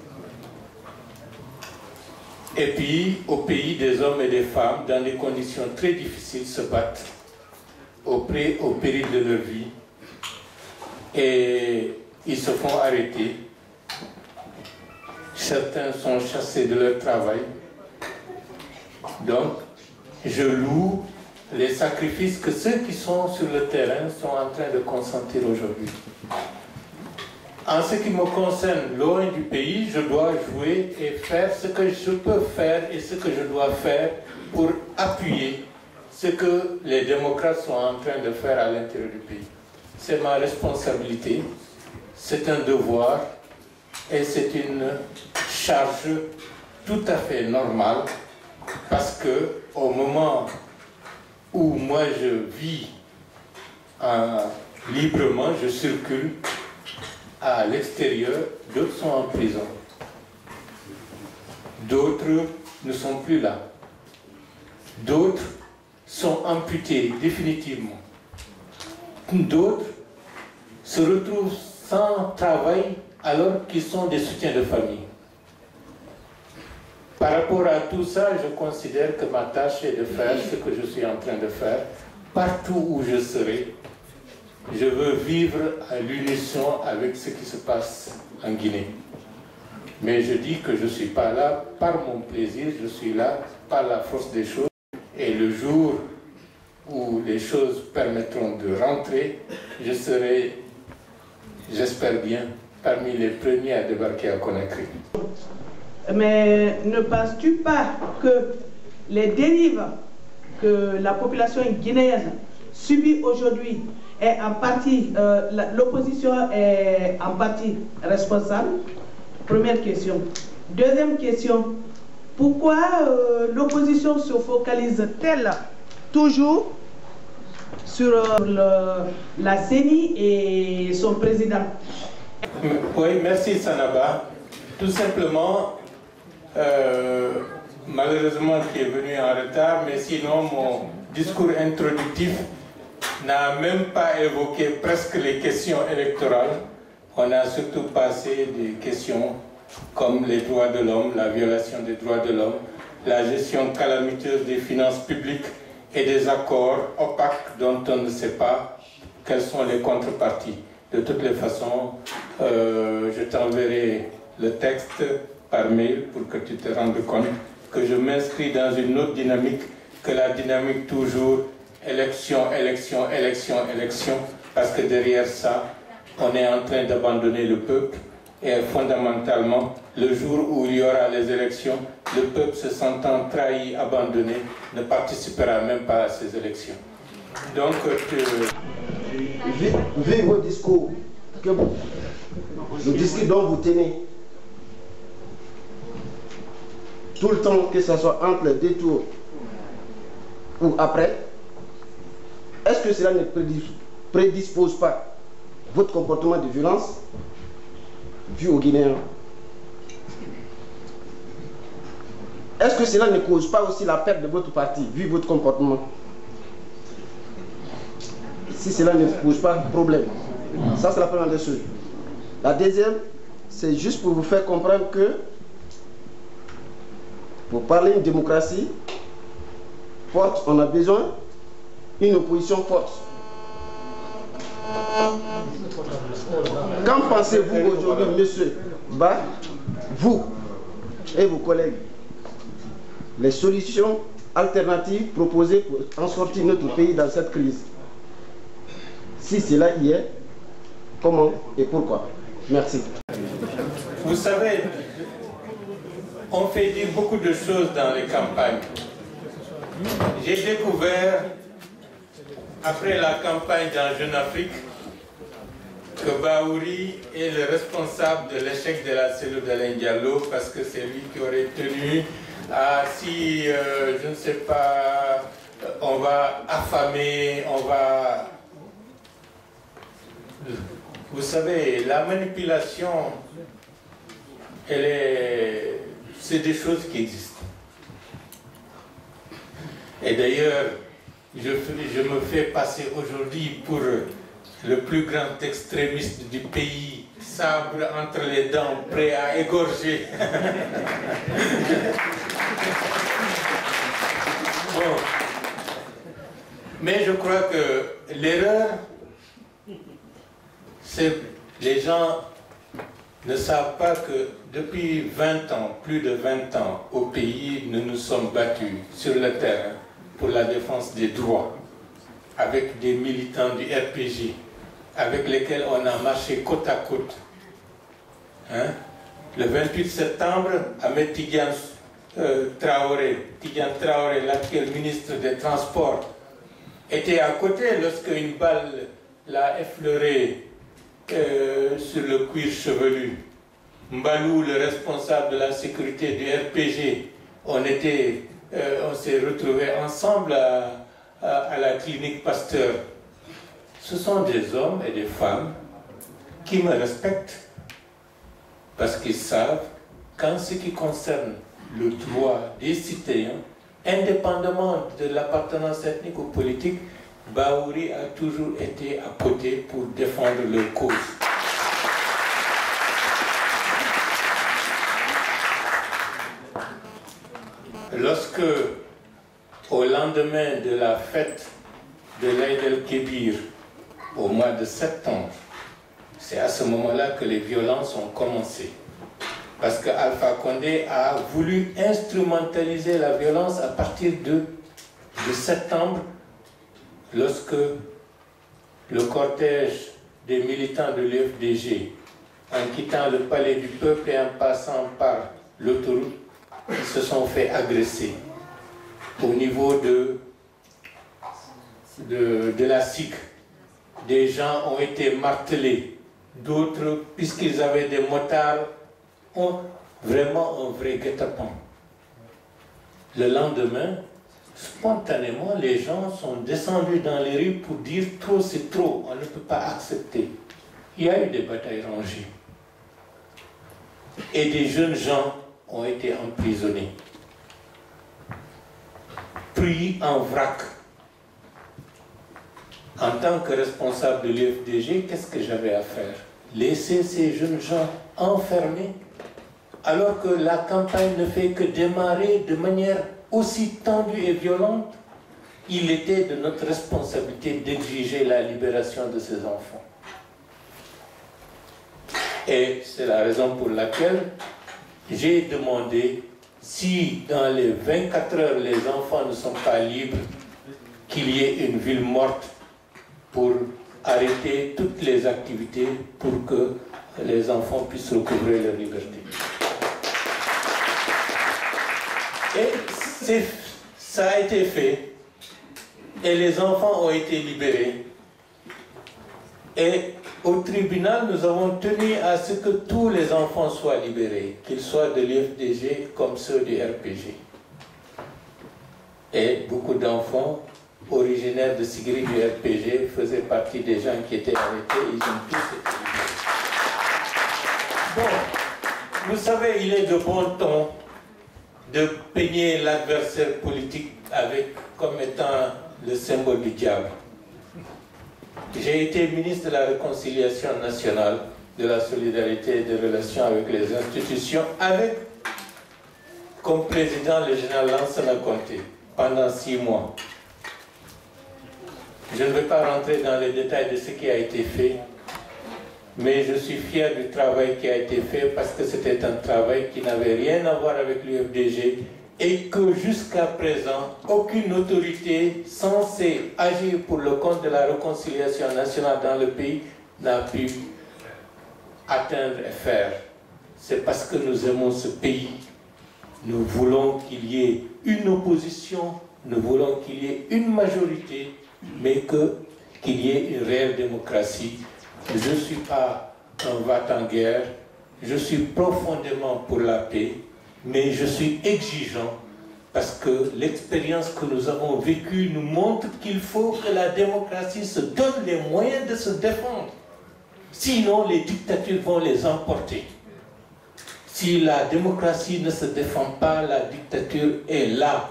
Speaker 2: Et puis, au pays, des hommes et des femmes, dans des conditions très difficiles, se battent au péril de leur vie. Et ils se font arrêter. Certains sont chassés de leur travail. Donc, je loue les sacrifices que ceux qui sont sur le terrain sont en train de consentir aujourd'hui. En ce qui me concerne, loin du pays, je dois jouer et faire ce que je peux faire et ce que je dois faire pour appuyer ce que les démocrates sont en train de faire à l'intérieur du pays. C'est ma responsabilité, c'est un devoir et c'est une charge tout à fait normale parce que au moment où moi je vis librement, je circule à l'extérieur, d'autres sont en prison. D'autres ne sont plus là. D'autres sont amputés définitivement. D'autres se retrouvent sans travail alors qu'ils sont des soutiens de famille. Par rapport à tout ça, je considère que ma tâche est de faire ce que je suis en train de faire partout où je serai. Je veux vivre à l'unisson avec ce qui se passe en Guinée. Mais je dis que je ne suis pas là par mon plaisir, je suis là par la force des choses. Et le jour où les choses permettront de rentrer, je serai, j'espère bien, parmi les premiers à débarquer à Conakry.
Speaker 7: Mais ne penses-tu pas que les dérives que la population guinéenne subit aujourd'hui est en partie, l'opposition est en partie responsable? Première question. Deuxième question, pourquoi l'opposition se focalise-t-elle toujours sur la CENI et son président?
Speaker 2: Oui, merci Sanaba. Tout simplement, malheureusement tu es venu en retard, mais sinon mon discours introductif n'a même pas évoqué presque les questions électorales. On a surtout passé des questions comme les droits de l'homme, la violation des droits de l'homme, la gestion calamiteuse des finances publiques et des accords opaques dont on ne sait pas quelles sont les contreparties. De toutes les façons, je t'enverrai le texte par mail pour que tu te rendes compte que je m'inscris dans une autre dynamique que la dynamique toujours élection, élection, élection, élection, parce que derrière ça, on est en train d'abandonner le peuple et fondamentalement, le jour où il y aura les élections, le peuple se sentant trahi, abandonné, ne participera même pas à ces élections. Donc,
Speaker 8: vu vos discours, le discours dont vous tenez, tout le temps, que ce soit entre les deux tours ou après, est-ce que cela ne prédispose pas votre comportement de violence vu aux Guinéens? Est-ce que cela ne cause pas aussi la perte de votre parti vu votre comportement? Si cela ne pose pas de problème, ça c'est la première des choses. La deuxième, c'est juste pour vous faire comprendre que pour parler d'une démocratie forte, on a besoin d'une opposition forte. Qu'en pensez-vous aujourd'hui, monsieur Ba, vous et vos collègues, les solutions alternatives proposées pour en sortir notre pays dans cette crise? Si cela y est, comment et pourquoi? Merci.
Speaker 2: Vous savez, on fait dire beaucoup de choses dans les campagnes. J'ai découvert, après la campagne dans Jeune Afrique, que Bahouri est le responsable de l'échec de la cellule d'Alain Diallo parce que c'est lui qui aurait tenu à, si, je ne sais pas, on va affamer, on va vous savez, la manipulation, c'est des choses qui existent. Et d'ailleurs, je me fais passer aujourd'hui pour le plus grand extrémiste du pays, sabre entre les dents, prêt à égorger. Bon. Mais je crois que l'erreur, c'est les gens ne savent pas que depuis 20 ans, plus de 20 ans, au pays, nous nous sommes battus sur le terrain pour la défense des droits, avec des militants du RPG, avec lesquels on a marché côte à côte. Hein? Le 28 septembre, Ahmed Tidiane Traoré, l'actuel ministre des Transports, était à côté lorsque une balle l'a effleuré sur le cuir chevelu. Mbalou, le responsable de la sécurité du RPG, on s'est retrouvés ensemble à la clinique Pasteur. Ce sont des hommes et des femmes qui me respectent parce qu'ils savent qu'en ce qui concerne le droit des citoyens, indépendamment de l'appartenance ethnique ou politique, Bahouri a toujours été à côté pour défendre leur cause. Lorsque, au lendemain de la fête de l'Aïd el-Kébir, au mois de septembre, c'est à ce moment-là que les violences ont commencé. Parce que Alpha Condé a voulu instrumentaliser la violence à partir de septembre, lorsque le cortège des militants de l'UFDG, en quittant le palais du peuple et en passant par l'autoroute, se sont fait agresser au niveau de la SIC. Des gens ont été martelés, d'autres, puisqu'ils avaient des motards, ont vraiment un vrai guet-apens. Le lendemain, spontanément, les gens sont descendus dans les rues pour dire « trop, c'est trop, on ne peut pas accepter ». Il y a eu des batailles rangées. Et des jeunes gens ont été emprisonnés, pris en vrac. En tant que responsable de l'UFDG, qu'est-ce que j'avais à faire? Laisser ces jeunes gens enfermés, alors que la campagne ne fait que démarrer de manière aussi tendue et violente. Il était de notre responsabilité d'exiger la libération de ces enfants. Et c'est la raison pour laquelle j'ai demandé, si dans les 24 heures les enfants ne sont pas libres, qu'il y ait une ville morte pour arrêter toutes les activités pour que les enfants puissent recouvrer leur liberté. Et ça a été fait, et les enfants ont été libérés. Et au tribunal, nous avons tenu à ce que tous les enfants soient libérés, qu'ils soient de l'UFDG comme ceux du RPG. Et beaucoup d'enfants originaires de Sigri du RPG faisaient partie des gens qui étaient arrêtés, ils ont tous été libérés. Bon, vous savez, il est de bon ton de peigner l'adversaire politique comme étant le symbole du diable. J'ai été ministre de la Réconciliation nationale, de la solidarité et des relations avec les institutions, avec comme président le général Lansana Conté pendant 6 mois. Je ne vais pas rentrer dans les détails de ce qui a été fait, mais je suis fier du travail qui a été fait parce que c'était un travail qui n'avait rien à voir avec l'UFDG et que jusqu'à présent, aucune autorité censée agir pour le compte de la réconciliation nationale dans le pays n'a pu atteindre et faire. C'est parce que nous aimons ce pays. Nous voulons qu'il y ait une opposition, nous voulons qu'il y ait une majorité, mais qu'il y ait une réelle démocratie. Je ne suis pas un va-t-en-guerre, je suis profondément pour la paix, mais je suis exigeant parce que l'expérience que nous avons vécue nous montre qu'il faut que la démocratie se donne les moyens de se défendre. Sinon, les dictatures vont les emporter. Si la démocratie ne se défend pas, la dictature est là.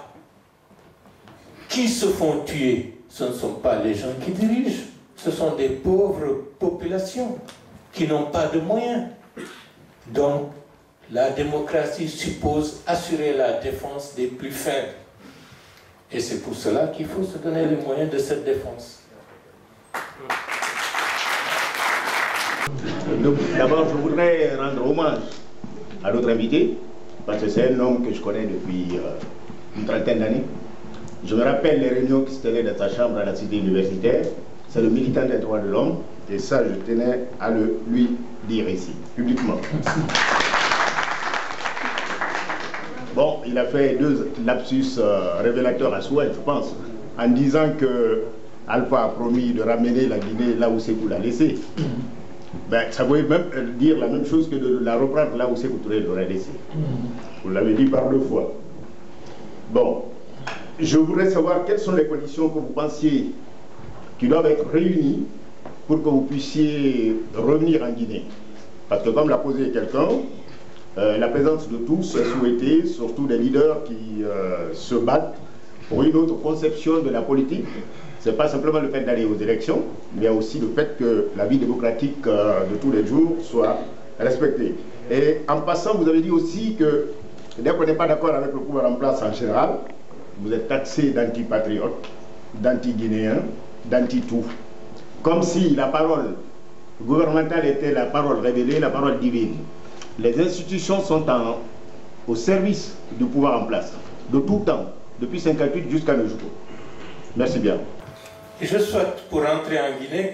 Speaker 2: Qui se font tuer? Ce ne sont pas les gens qui dirigent. Ce sont des pauvres populations qui n'ont pas de moyens. Donc, la démocratie suppose assurer la défense des plus faibles. Et c'est pour cela qu'il faut se donner les moyens de cette défense.
Speaker 9: D'abord, je voudrais rendre hommage à notre invité, parce que c'est un homme que je connais depuis une trentaine d'années. Je me rappelle les réunions qui se tenaient dans sa chambre à la cité universitaire. C'est le militant des droits de l'homme, et ça, je tenais à le lui dire ici, publiquement. Bon, il a fait 2 lapsus révélateurs à souhait, je pense, en disant que Alpha a promis de ramener la Guinée là où Sékou l'a laissé. Ben, ça voulait même dire la même chose que de la reprendre là où Sékou Touré l'aurait laissé. Vous l'avez dit par 2 fois. Bon, je voudrais savoir quelles sont les conditions que vous pensiez qui doivent être réunies pour que vous puissiez revenir en Guinée. Parce que comme l'a posé quelqu'un, la présence de tous est souhaitée, surtout des leaders qui se battent pour une autre conception de la politique. Ce n'est pas simplement le fait d'aller aux élections, mais aussi le fait que la vie démocratique de tous les jours soit respectée. Et en passant, vous avez dit aussi que dès qu'on n'est pas d'accord avec le pouvoir en place en général, vous êtes taxé d'antipatriotes, d'anti-guinéens, d'anti-tout. Comme si la parole gouvernementale était la parole révélée, la parole divine. Les institutions sont au service du pouvoir en place, de tout temps, depuis 1958 jusqu'à nos jours. Merci bien.
Speaker 2: Je souhaite, pour entrer en Guinée,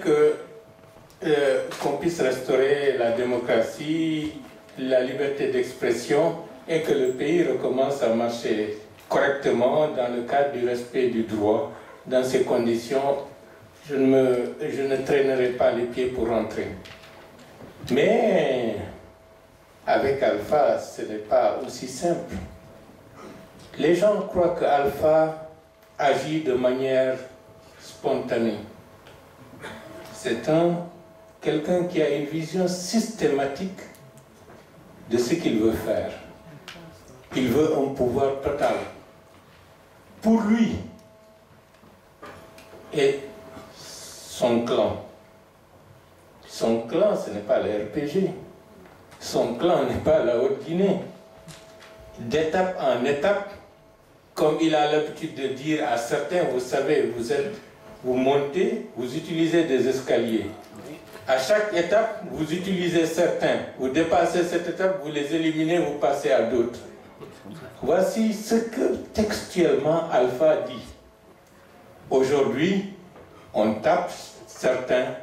Speaker 2: qu'on puisse restaurer la démocratie, la liberté d'expression et que le pays recommence à marcher correctement dans le cadre du respect du droit. Dans ces conditions, je ne traînerai pas les pieds pour rentrer. Mais avec Alpha, ce n'est pas aussi simple. Les gens croient que Alpha agit de manière spontanée. C'est quelqu'un qui a une vision systématique de ce qu'il veut faire. Il veut un pouvoir total. Pour lui et son clan. Son clan, ce n'est pas le RPG. Son clan n'est pas la Haute-Guinée. D'étape en étape, comme il a l'habitude de dire à certains, vous savez, vous montez, vous utilisez des escaliers. À chaque étape, vous utilisez certains. Vous dépassez cette étape, vous les éliminez, vous passez à d'autres. Voici ce que textuellement Alpha dit. Aujourd'hui, on tape certains,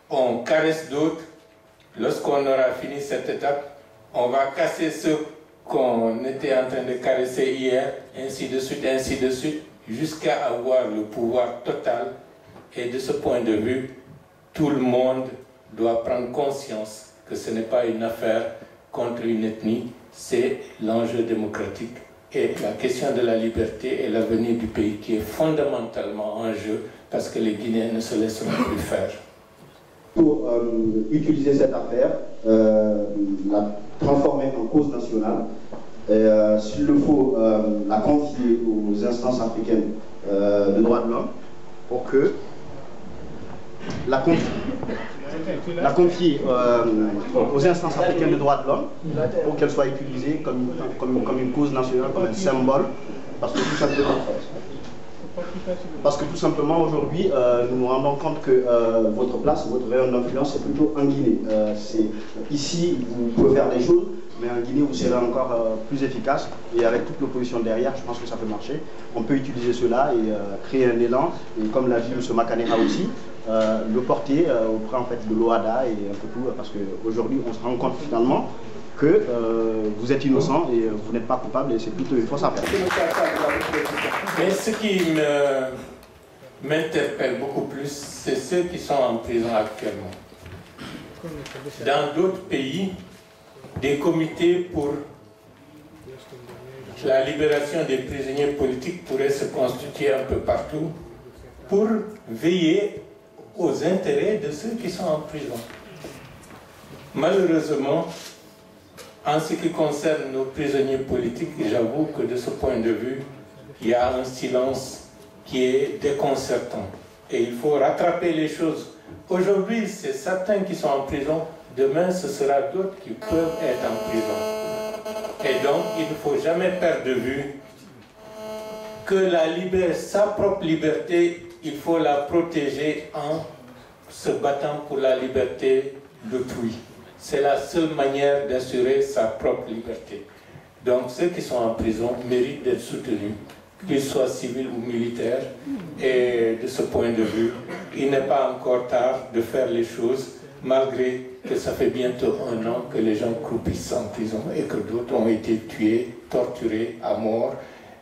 Speaker 2: on caresse d'autres. Lorsqu'on aura fini cette étape, on va casser ceux qu'on était en train de caresser hier, ainsi de suite, jusqu'à avoir le pouvoir total. Et de ce point de vue, tout le monde doit prendre conscience que ce n'est pas une affaire contre une ethnie, c'est l'enjeu démocratique et la question de la liberté et l'avenir du pays qui est fondamentalement en jeu parce que les Guinéens ne se laisseront plus faire.
Speaker 8: Pour utiliser cette affaire, la transformer en cause nationale, s'il le faut, la confier aux instances africaines de droits de l'homme pour que la confier aux instances africaines de droits de l'homme pour qu'elle soit utilisée comme une cause nationale, comme un symbole, parce que tout simplement aujourd'hui nous nous rendons compte que votre place, votre rayon d'influence est plutôt en Guinée. Ici vous pouvez faire des choses, mais en Guinée vous serez encore plus efficace, et avec toute l'opposition derrière, je pense que ça peut marcher. On peut utiliser cela et créer un élan, et comme l'a dit M. Makanera aussi, le porter auprès en fait de l'OADA et un peu tout, parce qu'aujourd'hui on se rend compte finalement que vous êtes innocent et vous n'êtes pas coupable, et c'est plutôt une fausse affaire.
Speaker 2: Mais ce qui m'interpelle beaucoup plus, c'est ceux qui sont en prison actuellement. Dans d'autres pays, des comités pour la libération des prisonniers politiques pourraient se constituer un peu partout pour veiller aux intérêts de ceux qui sont en prison. Malheureusement, en ce qui concerne nos prisonniers politiques, j'avoue que de ce point de vue, il y a un silence qui est déconcertant. Et il faut rattraper les choses. Aujourd'hui, c'est certains qui sont en prison. Demain, ce sera d'autres qui peuvent être en prison. Et donc, il ne faut jamais perdre de vue que sa propre liberté, il faut la protéger en se battant pour la liberté d'autrui. C'est la seule manière d'assurer sa propre liberté. Donc ceux qui sont en prison méritent d'être soutenus, qu'ils soient civils ou militaires. Et de ce point de vue, il n'est pas encore tard de faire les choses, malgré que ça fait bientôt 1 an que les gens croupissent en prison et que d'autres ont été tués, torturés à mort,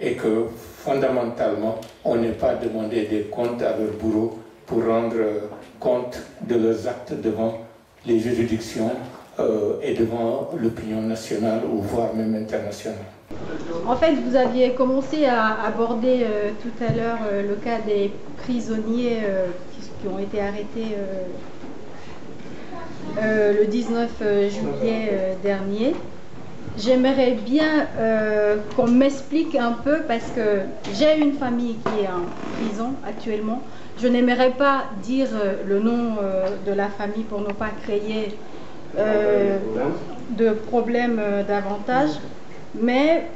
Speaker 2: et que fondamentalement, on n'est pas demandé des comptes à leurs bourreaux pour rendre compte de leurs actes devant les juridictions et devant l'opinion nationale ou voire même internationale.
Speaker 10: En fait, vous aviez commencé à aborder tout à l'heure le cas des prisonniers qui ont été arrêtés le 19 juillet dernier. J'aimerais bien qu'on m'explique un peu, parce que j'ai une famille qui est en prison actuellement. Je n'aimerais pas dire le nom de la famille pour ne pas créer de problèmes davantage. Mais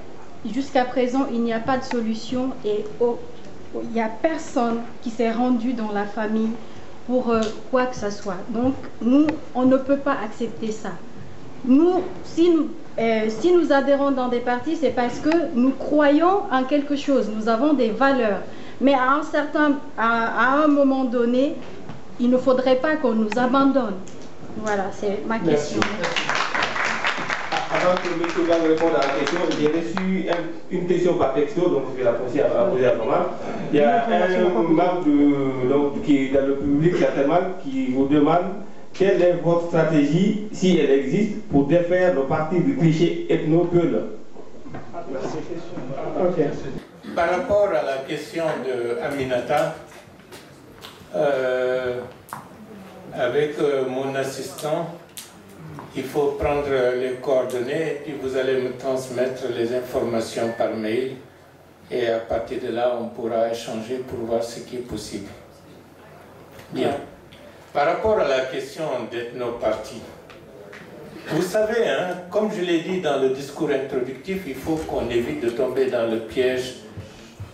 Speaker 10: jusqu'à présent, il n'y a pas de solution et il n'y a personne qui s'est rendu dans la famille pour quoi que ce soit. Donc, nous, on ne peut pas accepter ça. Nous, si nous adhérons dans des partis, c'est parce que nous croyons en quelque chose, nous avons des valeurs. Mais à un moment donné, il ne faudrait pas qu'on nous abandonne. Voilà, c'est ma question.
Speaker 5: Avant que M. Gang réponde à la question, j'ai reçu une question par texto, donc je vais la poser à Thomas. Il y a un membre qui est dans le public, certainement, qui vous demande quelle est votre stratégie, si elle existe, pour défaire le parti du cliché ethno-peul.
Speaker 2: Okay. Par rapport à la question de Aminata, avec mon assistant, il faut prendre les coordonnées et puis vous allez me transmettre les informations par mail et à partir de là, on pourra échanger pour voir ce qui est possible. Bien. Par rapport à la question d'ethnoparti, vous savez, hein, comme je l'ai dit dans le discours introductif, il faut qu'on évite de tomber dans le piège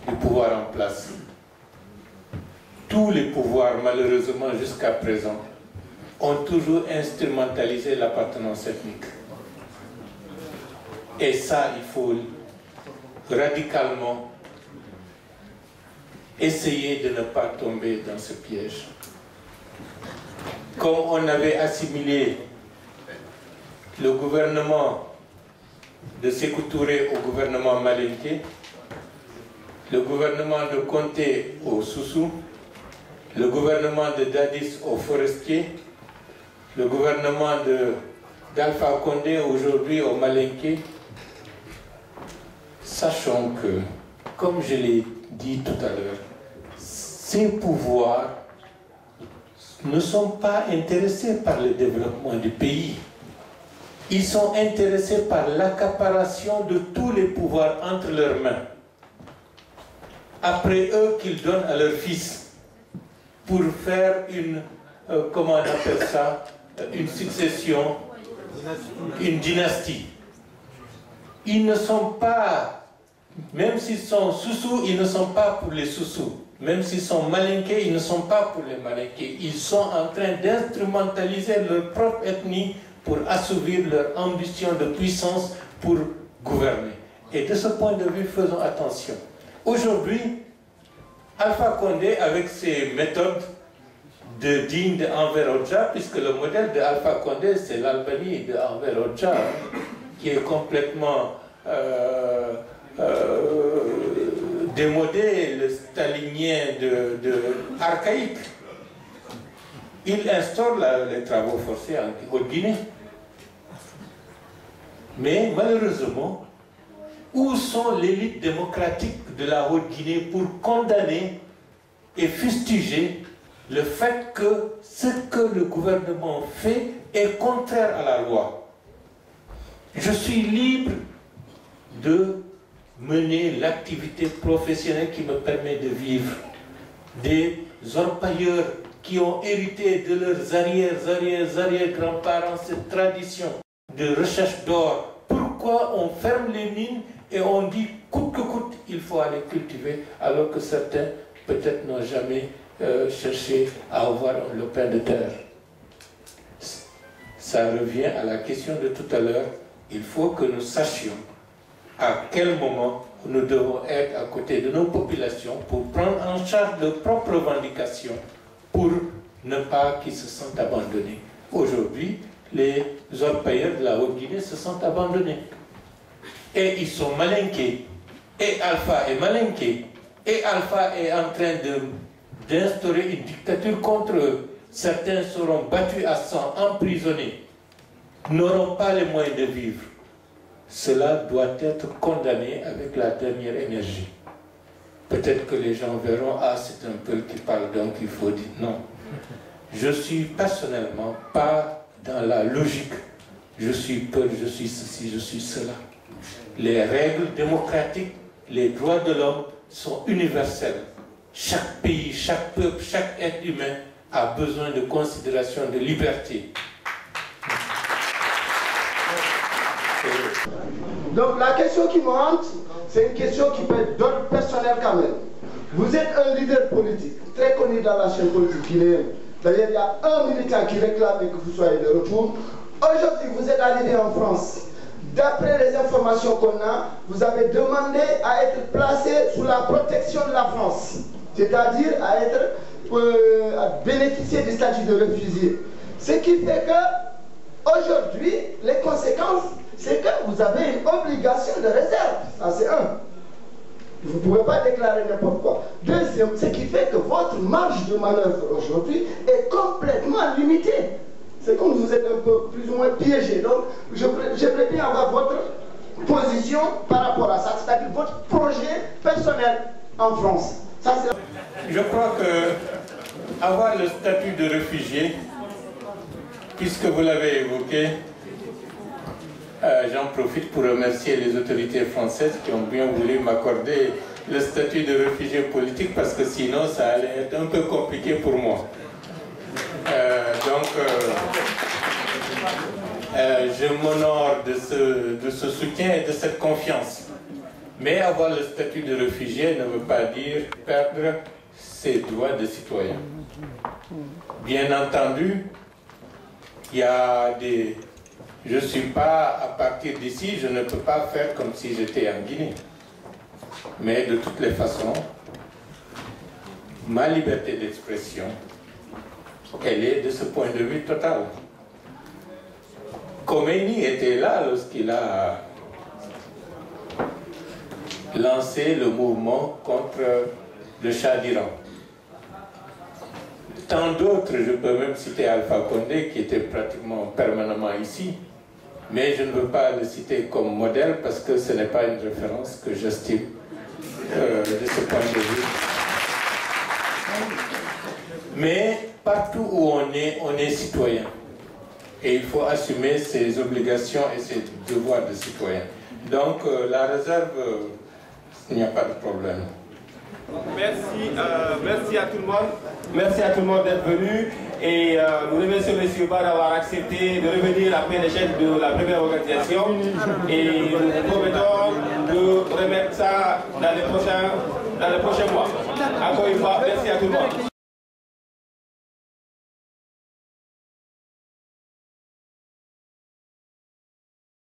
Speaker 2: du pouvoir en place. Tous les pouvoirs, malheureusement jusqu'à présent, ont toujours instrumentalisé l'appartenance ethnique. Et ça, il faut radicalement essayer de ne pas tomber dans ce piège. Comme on avait assimilé le gouvernement de Sékou Touré au gouvernement malinké, le gouvernement de Conté au Soussou, le gouvernement de Dadis au Forestier, le gouvernement d'Alpha Condé aujourd'hui au Malinké, sachant que, comme je l'ai dit tout à l'heure, ces pouvoirs ne sont pas intéressés par le développement du pays. Ils sont intéressés par l'accaparation de tous les pouvoirs entre leurs mains. Après eux, qu'ils donnent à leurs fils pour faire une, comment on appelle ça, une succession, une dynastie. Ils ne sont pas, même s'ils sont Soussou, ils ne sont pas pour les Soussou. Même s'ils sont malinqués, ils ne sont pas pour les malinqués. Ils sont en train d'instrumentaliser leur propre ethnie pour assouvir leur ambition de puissance pour gouverner. Et de ce point de vue, faisons attention. Aujourd'hui, Alpha Condé, avec ses méthodes dignes de Enver Hoxha, puisque le modèle de Alpha Condé, c'est l'Albanie de Enver Hoxha, qui est complètement démodé, le stalinien archaïque. Il instaure les travaux forcés en Haute-Guinée. Mais malheureusement, où sont l'élite démocratique de la Haute-Guinée pour condamner et fustiger le fait que ce que le gouvernement fait est contraire à la loi. Je suis libre de mener l'activité professionnelle qui me permet de vivre. Des orpailleurs qui ont hérité de leurs arrière-grands-parents cette tradition de recherche d'or. Pourquoi on ferme les mines et on dit coûte que coûte, il faut aller cultiver, alors que certains peut-être n'ont jamais cherché à avoir un lopin de terre. Ça revient à la question de tout à l'heure. Il faut que nous sachions à quel moment nous devons être à côté de nos populations pour prendre en charge leurs propres revendications, pour ne pas qu'ils se sentent abandonnés. Aujourd'hui, les orpailleurs de la Haute-Guinée se sentent abandonnés. Et ils sont malinqués. Et Alpha est malinqué. Et Alpha est en train d'instaurer une dictature contre eux. Certains seront battus à sang, emprisonnés, n'auront pas les moyens de vivre. Cela doit être condamné avec la dernière énergie. Peut-être que les gens verront, ah, c'est un peuple qui parle, donc il faut dire non. Je suis personnellement pas dans la logique. Je suis peuple, je suis ceci, je suis cela. Les règles démocratiques, les droits de l'homme sont universels. Chaque pays, chaque peuple, chaque être humain a besoin de considération, de liberté.
Speaker 8: Donc la question qui me hante, c'est une question qui peut être d'ordre personnel quand même. Vous êtes un leader politique, très connu dans la chaîne politique guinéenne. D'ailleurs, il y a un militant qui réclame que vous soyez de retour. Aujourd'hui, vous êtes arrivé en France. D'après les informations qu'on a, vous avez demandé à être placé sous la protection de la France. C'est-à-dire à bénéficier du statut de réfugié. Ce qui fait que, aujourd'hui, les conséquences, c'est que vous avez une obligation de réserve. Ça, c'est un. Vous ne pouvez pas déclarer n'importe quoi. Deuxième, ce qui fait que votre marge de manœuvre aujourd'hui est complètement limitée. C'est comme vous êtes un peu plus ou moins piégé. Donc, j'aimerais bien avoir votre position par rapport à ça, c'est-à-dire votre projet personnel en France. Ça,
Speaker 2: je crois que avoir le statut de réfugié, puisque vous l'avez évoqué, j'en profite pour remercier les autorités françaises qui ont bien voulu m'accorder le statut de réfugié politique, parce que sinon ça allait être un peu compliqué pour moi. Je m'honore de ce soutien et de cette confiance. Mais avoir le statut de réfugié ne veut pas dire perdre ses droits de citoyen. Bien entendu, il y a des... Je ne suis pas, à partir d'ici, je ne peux pas faire comme si j'étais en Guinée. Mais de toutes les façons, ma liberté d'expression, elle est de ce point de vue total. Khomeini était là lorsqu'il a lancé le mouvement contre le Shah d'Iran. Tant d'autres, je peux même citer Alpha Condé qui était pratiquement permanemment ici, mais je ne veux pas le citer comme modèle parce que ce n'est pas une référence que j'estime de ce point de vue. Mais partout où on est citoyen. Et il faut assumer ses obligations et ses devoirs de citoyen. Donc la réserve, il n'y a pas de problème.
Speaker 5: Merci à tout le monde. Merci à tout le monde d'être venu. Et nous remercions M. Ba d'avoir accepté de revenir après l'échec de la première organisation. Et nous promettons de remettre ça dans les prochains mois. Encore une fois, merci à tout le monde.